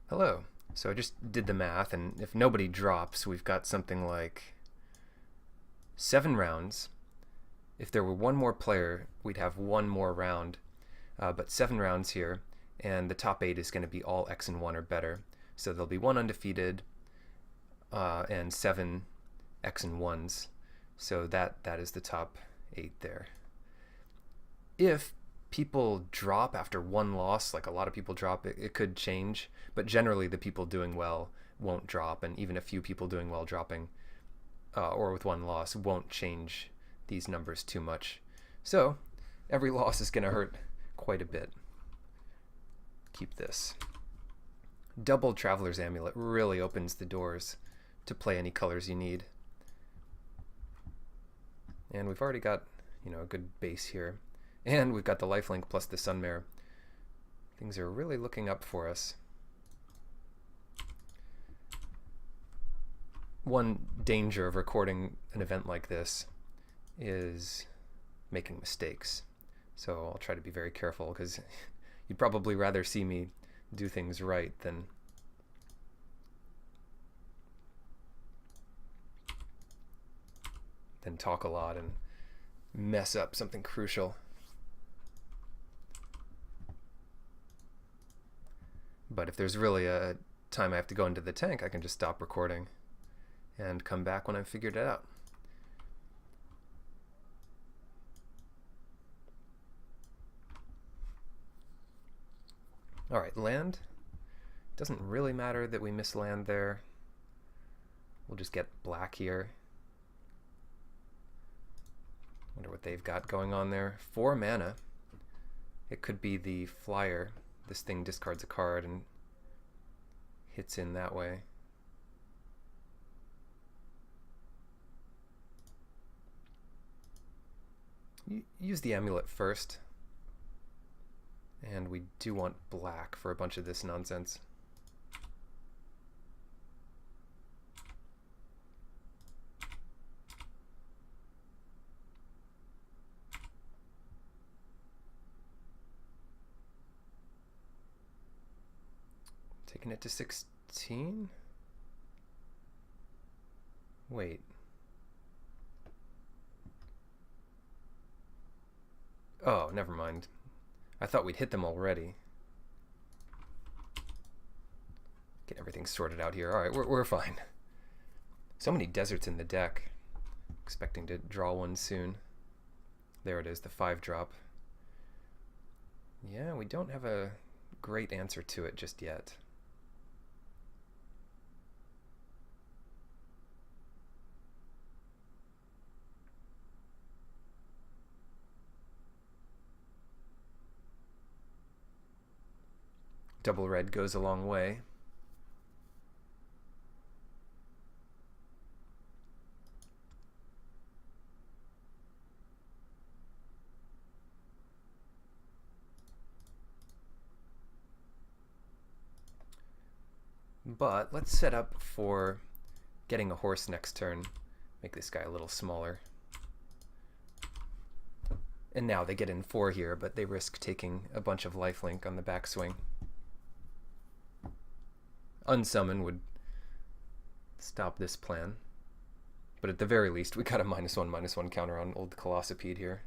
Hello. So I just did the math, and if nobody drops, we've got something like 7 rounds. If there were one more player, we'd have one more round, but 7 rounds here, and the top 8 is going to be all X and 1 or better. So there'll be one undefeated and 7 X and 1s. So that is the top 8 there. If people drop after one loss, like a lot of people drop, it could change, but generally the people doing well won't drop, and even a few people doing well dropping or with one loss won't change these numbers too much. So every loss is going to hurt quite a bit. Keep this. Double Traveler's Amulet really opens the doors to play any colors you need. And we've already got, a good base here. And we've got the lifelink plus the Sunmare. Things are really looking up for us. One danger of recording an event like this is making mistakes. So I'll try to be very careful, because you'd probably rather see me do things right than talk a lot and mess up something crucial. But if there's really a time I have to go into the tank, I can just stop recording and come back when I've figured it out. All right, land. Doesn't really matter that we miss land there. We'll just get black here. Wonder what they've got going on there. 4 mana. It could be the flyer. This thing discards a card and hits in that way. Use the amulet first. And we do want black for a bunch of this nonsense. Taking it to 16? Wait. Oh, never mind. I thought we'd hit them already. Get everything sorted out here. Alright, we're fine. So many deserts in the deck. Expecting to draw one soon. There it is, the 5-drop. Yeah, we don't have a great answer to it just yet. Double red goes a long way. But let's set up for getting a horse next turn. Make this guy a little smaller. And now they get in 4 here, but they risk taking a bunch of lifelink on the backswing. Unsummon would stop this plan. But at the very least, we got a -1/-1 counter on old Colossipede here.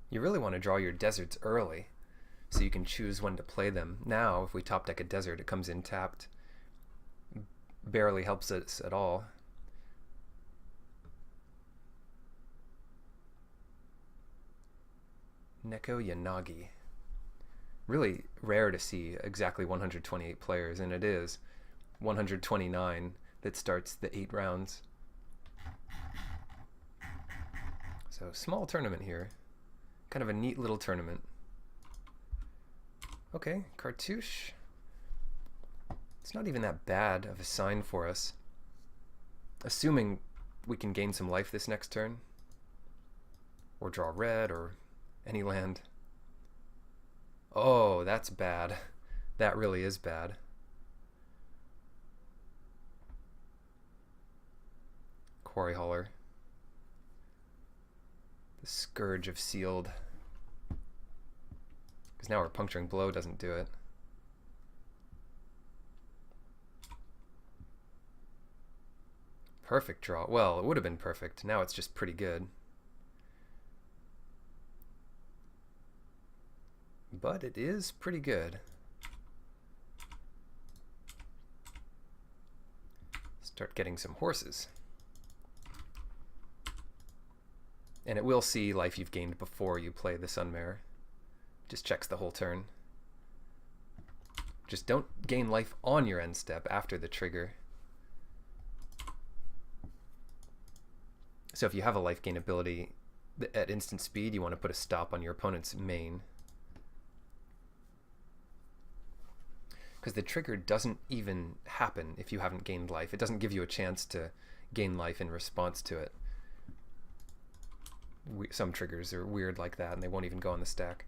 You really want to draw your deserts early, so you can choose when to play them. Now, if we top deck a desert, it comes in tapped. Barely helps us at all. Neko Yanagi. Really rare to see exactly 128 players, and it is 129 that starts the 8 rounds. So small tournament here. Kind of a neat little tournament. Okay, Cartouche. It's not even that bad of a sign for us. Assuming we can gain some life this next turn. Or draw red, or any land. Oh, that's bad. That really is bad. Quarry Hauler. The Scourge of Sealed. Because now our Puncturing Blow doesn't do it. Perfect draw. Well, it would have been perfect. Now it's just pretty good. But it is pretty good. Start getting some horses. And it will see life you've gained before you play the Sunmare. Just checks the whole turn. Just don't gain life on your end step after the trigger. So if you have a life gain ability at instant speed, you want to put a stop on your opponent's main. Because the trigger doesn't even happen if you haven't gained life. It doesn't give you a chance to gain life in response to it. Some triggers are weird like that, and they won't even go on the stack.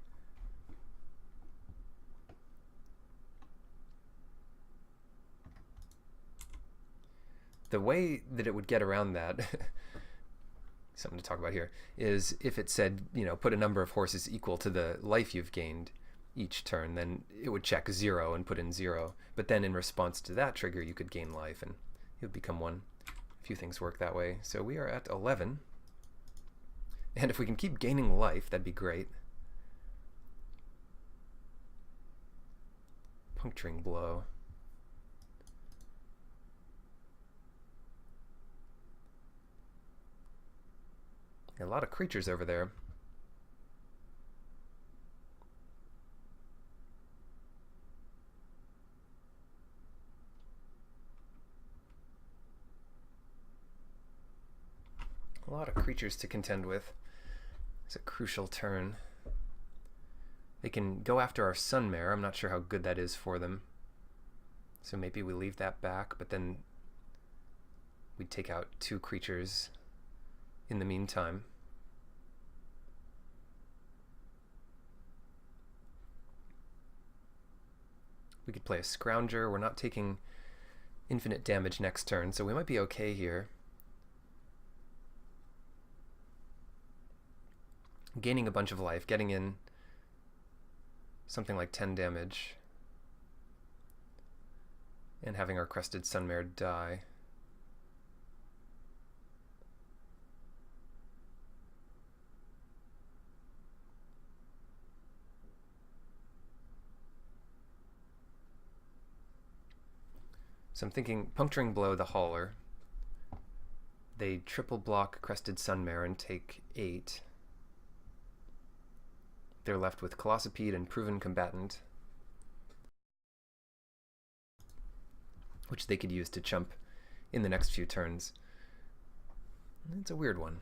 The way that it would get around that, something to talk about here, is if it said, you know, put a number of horses equal to the life you've gained each turn, then it would check 0 and put in 0. But then in response to that trigger, you could gain life, and it would become 1. A few things work that way. So we are at 11. And if we can keep gaining life, that'd be great. Puncturing Blow. A lot of creatures over there. A lot of creatures to contend with. It's a crucial turn. They can go after our Sunmare. I'm not sure how good that is for them. So maybe we leave that back, but then we'd take out 2 creatures in the meantime. We could play a Scrounger. We're not taking infinite damage next turn, so we might be okay here. Gaining a bunch of life, getting in something like 10 damage, and having our Crested Sunmare die. So I'm thinking Puncturing Blow the Hauler. They triple block Crested Sunmare and take 8. They're left with Colossipede and Proven Combatant, which they could use to chump in the next few turns. It's a weird one.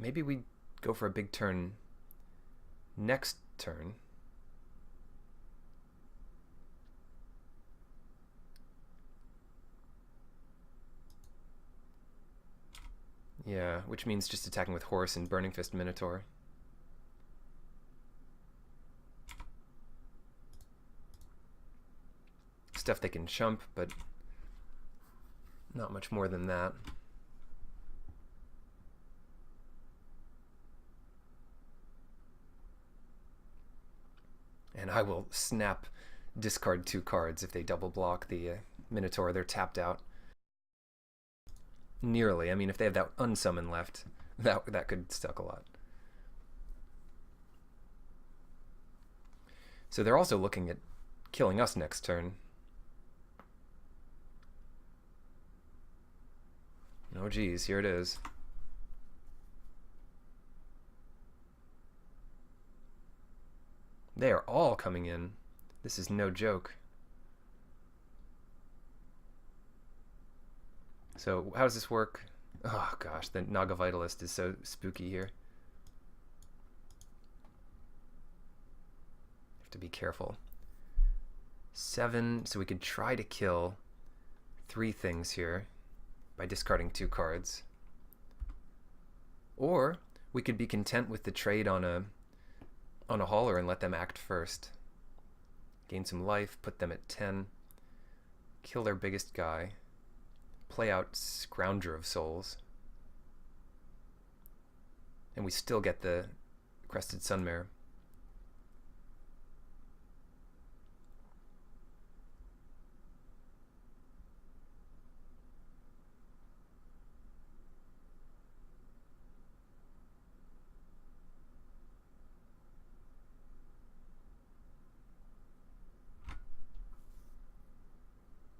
Maybe we go for a big turn next turn. Yeah, which means just attacking with Horse and Burning Fist Minotaur. Stuff they can chump, but not much more than that. And I will snap discard 2 cards if they double block the Minotaur. They're tapped out. Nearly. I mean, if they have that unsummon left, that could suck a lot. So they're also looking at killing us next turn. Oh geez, here it is. They are all coming in. This is no joke. So how does this work? Oh gosh, the Naga Vitalist is so spooky here. Have to be careful. 7, so we could try to kill 3 things here by discarding 2 cards. Or we could be content with the trade on a hauler and let them act first. Gain some life, put them at 10, kill their biggest guy, play out Scrounger of Souls. And we still get the Crested Sunmare.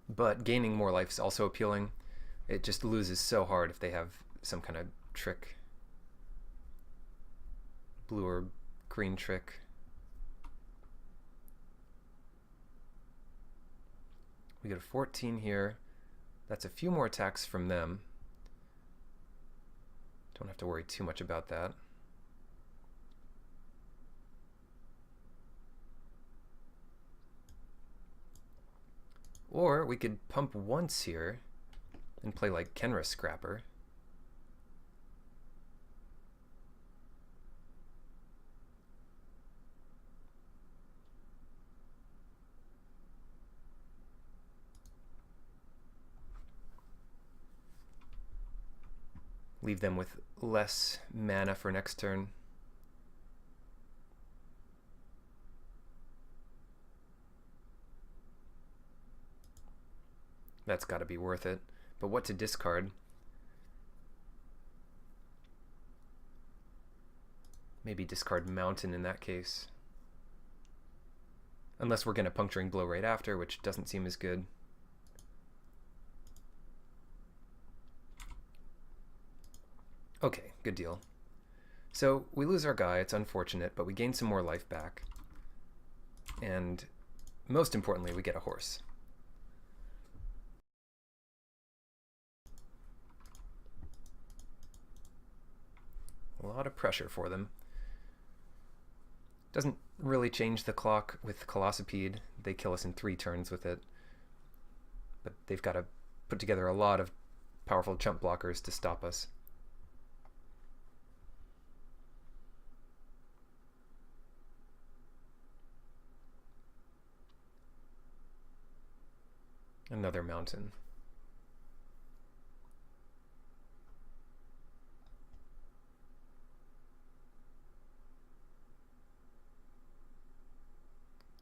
But gaining more life is also appealing. It just loses so hard if they have some kind of trick. Blue or green trick. We get a 14 here. That's a few more attacks from them. Don't have to worry too much about that. Or we could pump once here and play like Kenra Scrapper. Leave them with less mana for next turn. That's got to be worth it. But what to discard? Maybe discard Mountain in that case. Unless we're going to Puncturing Blow right after, which doesn't seem as good. Okay, good deal. So we lose our guy, it's unfortunate, but we gain some more life back. And most importantly, we get a horse. A lot of pressure for them. Doesn't really change the clock with Colossipede. They kill us in 3 turns with it. But they've got to put together a lot of powerful chump blockers to stop us. Another mountain.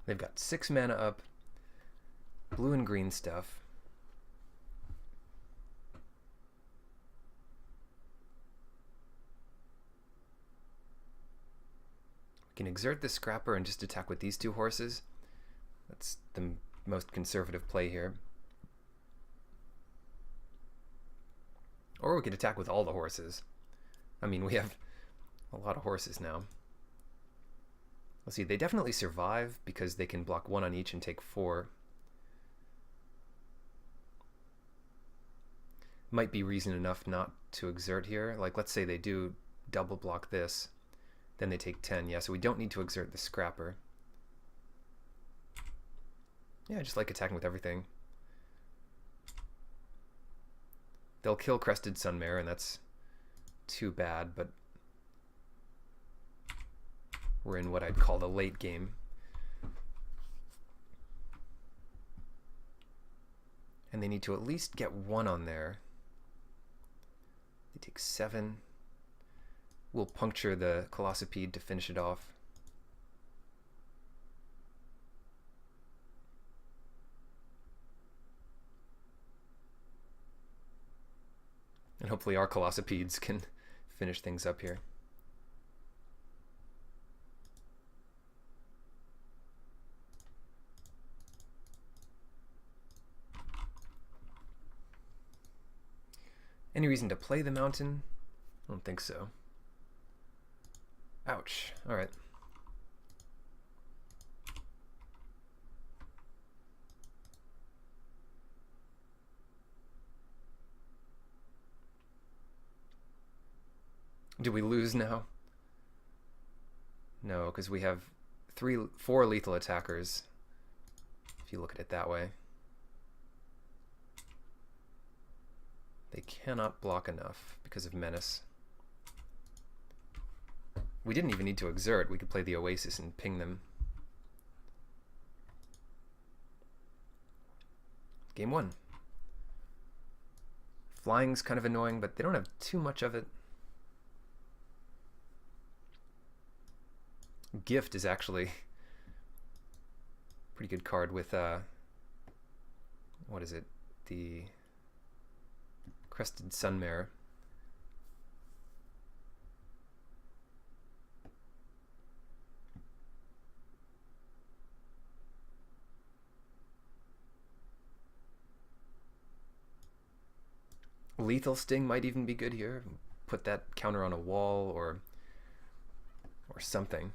They've got 6 mana up, blue and green stuff. We can exert the Scrapper and just attack with these 2 horses. That's the most conservative play here. Or we could attack with all the horses. I mean, we have a lot of horses now. Let's see, they definitely survive because they can block 1 on each and take 4. Might be reason enough not to exert here. Like, let's say they do double block this, then they take 10. Yeah, so we don't need to exert the Scrapper. Yeah, I just like attacking with everything. They'll kill Crested Sunmare, and that's too bad, but we're in what I'd call the late game. And they need to at least get 1 on there. They take 7. We'll puncture the Colossipede to finish it off. And hopefully our Colossipedes can finish things up here. Any reason to play the mountain? I don't think so. Ouch. All right. Do we lose now? No, because we have 4 lethal attackers, if you look at it that way. They cannot block enough because of Menace. We didn't even need to exert. We could play the Oasis and ping them. Game 1. Flying's kind of annoying, but they don't have too much of it. Gift is actually a pretty good card with, what is it? The Crested Sunmare. Lethal Sting might even be good here. Put that counter on a wall or something.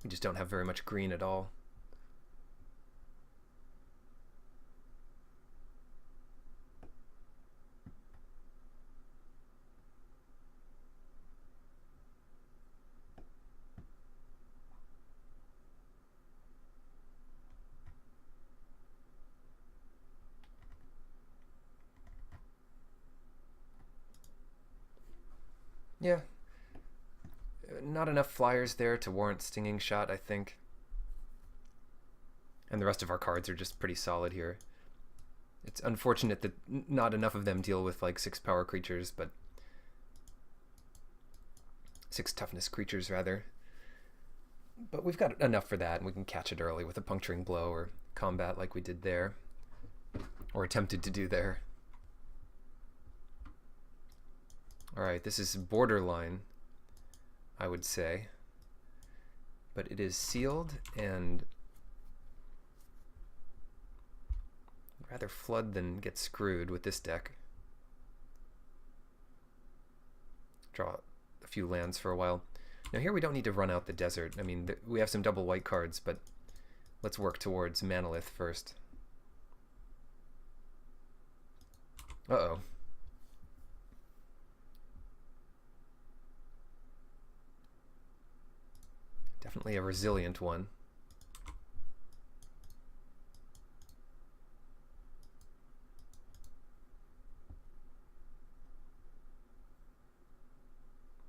We just don't have very much green at all. Yeah, not enough flyers there to warrant Stinging Shot, I think. And the rest of our cards are just pretty solid here. It's unfortunate that not enough of them deal with like 6 power creatures, but 6 toughness creatures rather. But we've got enough for that, and we can catch it early with a Puncturing Blow or combat like we did there, or attempted to do there. Alright, this is borderline, I would say. But it is sealed, and I'd rather flood than get screwed with this deck. Draw a few lands for a while. Now here we don't need to run out the desert. I mean, we have some double white cards, but let's work towards Manalith first. Uh-oh. Definitely a resilient one.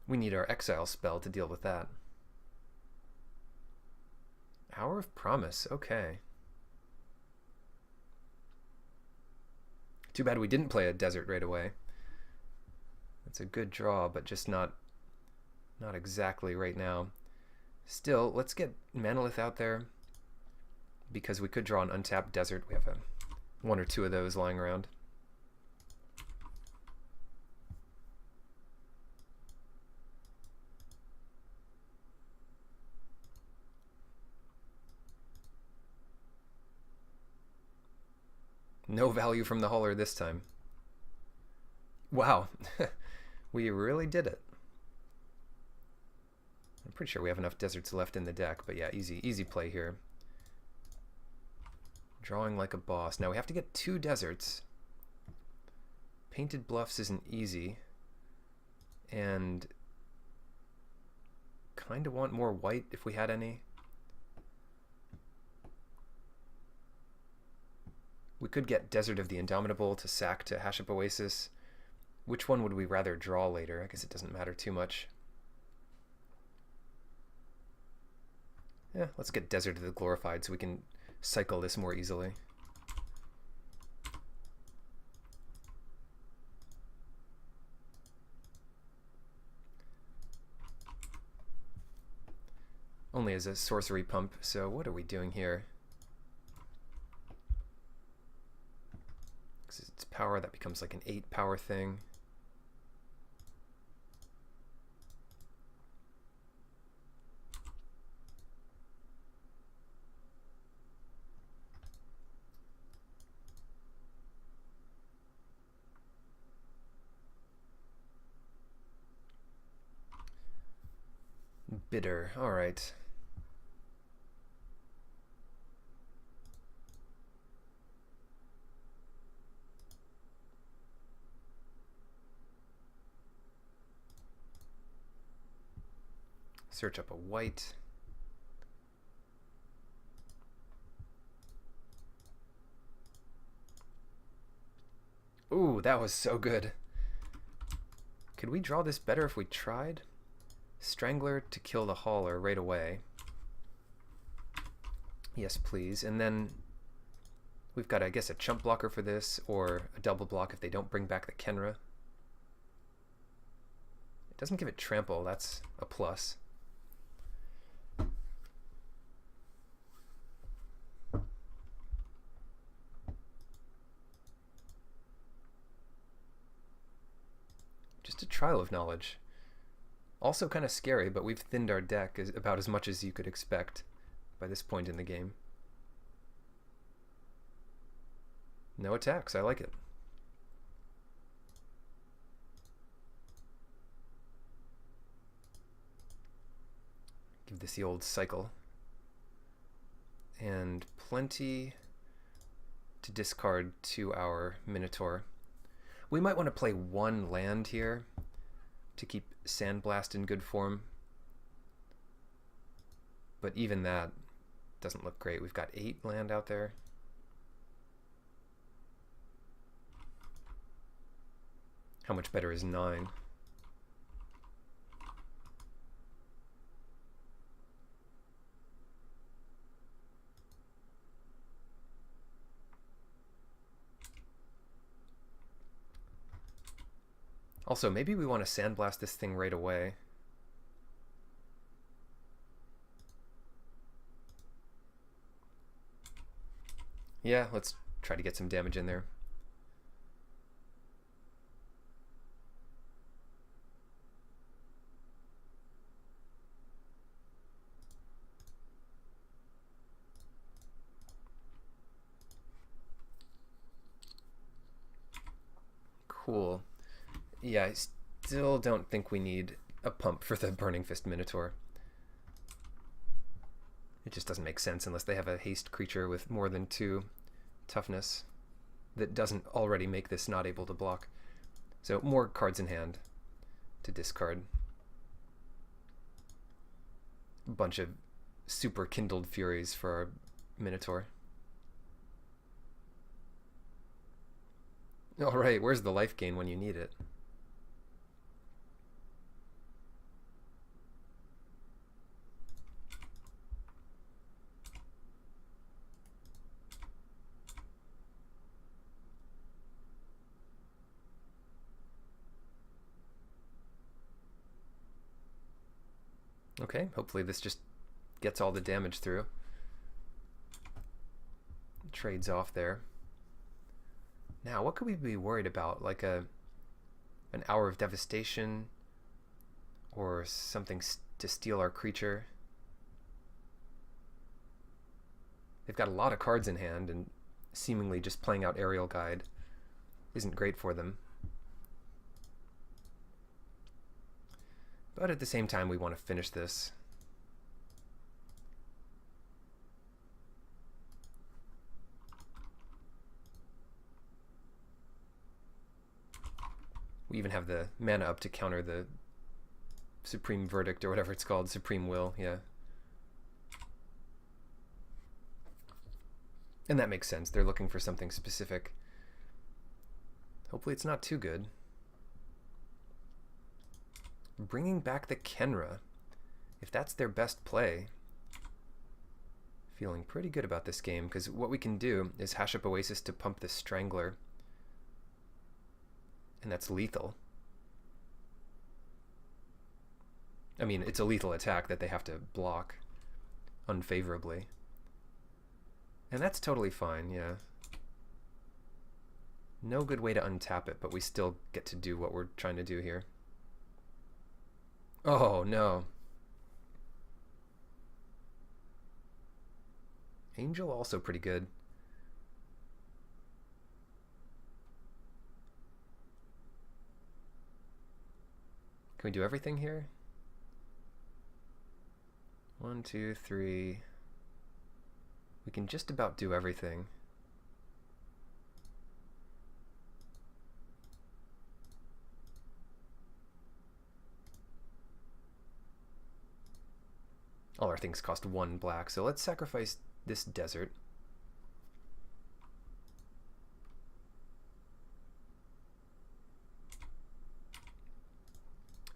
We need our exile spell to deal with that. Hour of Promise, okay. Too bad we didn't play a desert right away. That's a good draw, but just not exactly right now. Still, let's get Manalith out there, because we could draw an untapped desert. We have one or two of those lying around. No value from the hauler this time. Wow, we really did it. I'm pretty sure we have enough deserts left in the deck, but yeah, easy play here. Drawing like a boss. Now we have to get 2 deserts. Painted Bluffs isn't easy. And kind of want more white if we had any. We could get Desert of the Indomitable to sack to Haship Oasis. Which one would we rather draw later? I guess it doesn't matter too much. Yeah, let's get Desert of the Glorified so we can cycle this more easily. Only as a sorcery pump, so what are we doing here? Because it's power, that becomes like an 8 power thing. Bitter, all right. Search up a white. Ooh, that was so good. Could we draw this better if we tried? Strangler to kill the hauler right away. Yes, please. And then we've got, I guess, a chump blocker for this, or a double block if they don't bring back the Kenra. It doesn't give it trample, that's a plus. Just a trial of knowledge. Also kind of scary, but we've thinned our deck about as much as you could expect by this point in the game. No attacks, I like it. Give this the old cycle. And plenty to discard to our Minotaur. We might want to play one land here to keep Sandblast in good form. But even that doesn't look great. We've got 8 land out there. How much better is 9? Also, maybe we want to Sandblast this thing right away. Yeah, let's try to get some damage in there. Cool. Yeah, I still don't think we need a pump for the Burning Fist Minotaur. It just doesn't make sense unless they have a haste creature with more than 2 toughness that doesn't already make this not able to block. So more cards in hand to discard. A bunch of super kindled furies for our Minotaur. Alright, where's the life gain when you need it? Okay, hopefully this just gets all the damage through. Trades off there. Now, what could we be worried about? Like an Hour of Devastation or something to steal our creature? They've got a lot of cards in hand, and seemingly just playing out Aerial Guide isn't great for them. But at the same time, we want to finish this. We even have the mana up to counter the Supreme Verdict, or whatever it's called, Supreme Will, yeah. And that makes sense. They're looking for something specific. Hopefully it's not too good. Bringing back the Kenra. If that's their best play, feeling pretty good about this game, because what we can do is hash up Oasis to pump the Strangler, and that's lethal. I mean, it's a lethal attack that they have to block unfavorably. And that's totally fine, yeah. No good way to untap it, but we still get to do what we're trying to do here. Oh, no. Angel also pretty good. Can we do everything here? 1, 2, 3. We can just about do everything. All our things cost 1 black, so let's sacrifice this desert.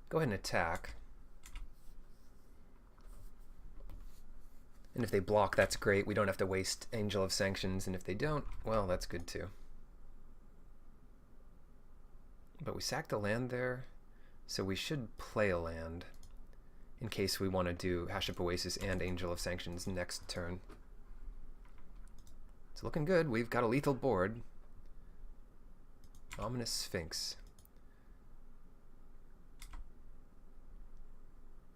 Go ahead and attack. And if they block, that's great. We don't have to waste Angel of Sanctions, and if they don't, well, that's good too. But we sacked a land there, so we should play a land in case we want to do Hash-Up Oasis and Angel of Sanctions next turn. It's looking good. We've got a lethal board. Ominous Sphinx.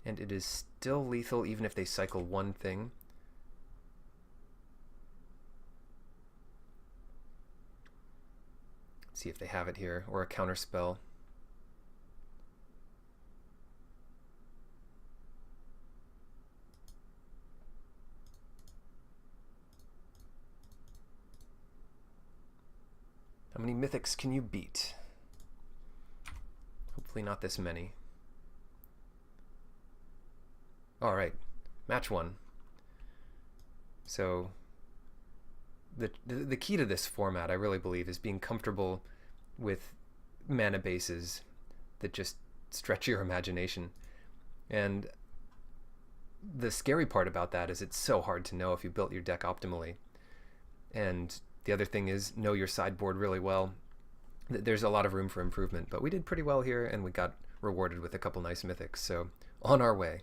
And it is still lethal even if they cycle one thing. Let's see if they have it here, or a counter spell. How many mythics can you beat? Hopefully not this many. Alright, match one. So the key to this format, I really believe, is being comfortable with mana bases that just stretch your imagination. And the scary part about that is it's so hard to know if you built your deck optimally. And the other thing is know your sideboard really well. There's a lot of room for improvement, but we did pretty well here, and we got rewarded with a couple nice mythics, so on our way.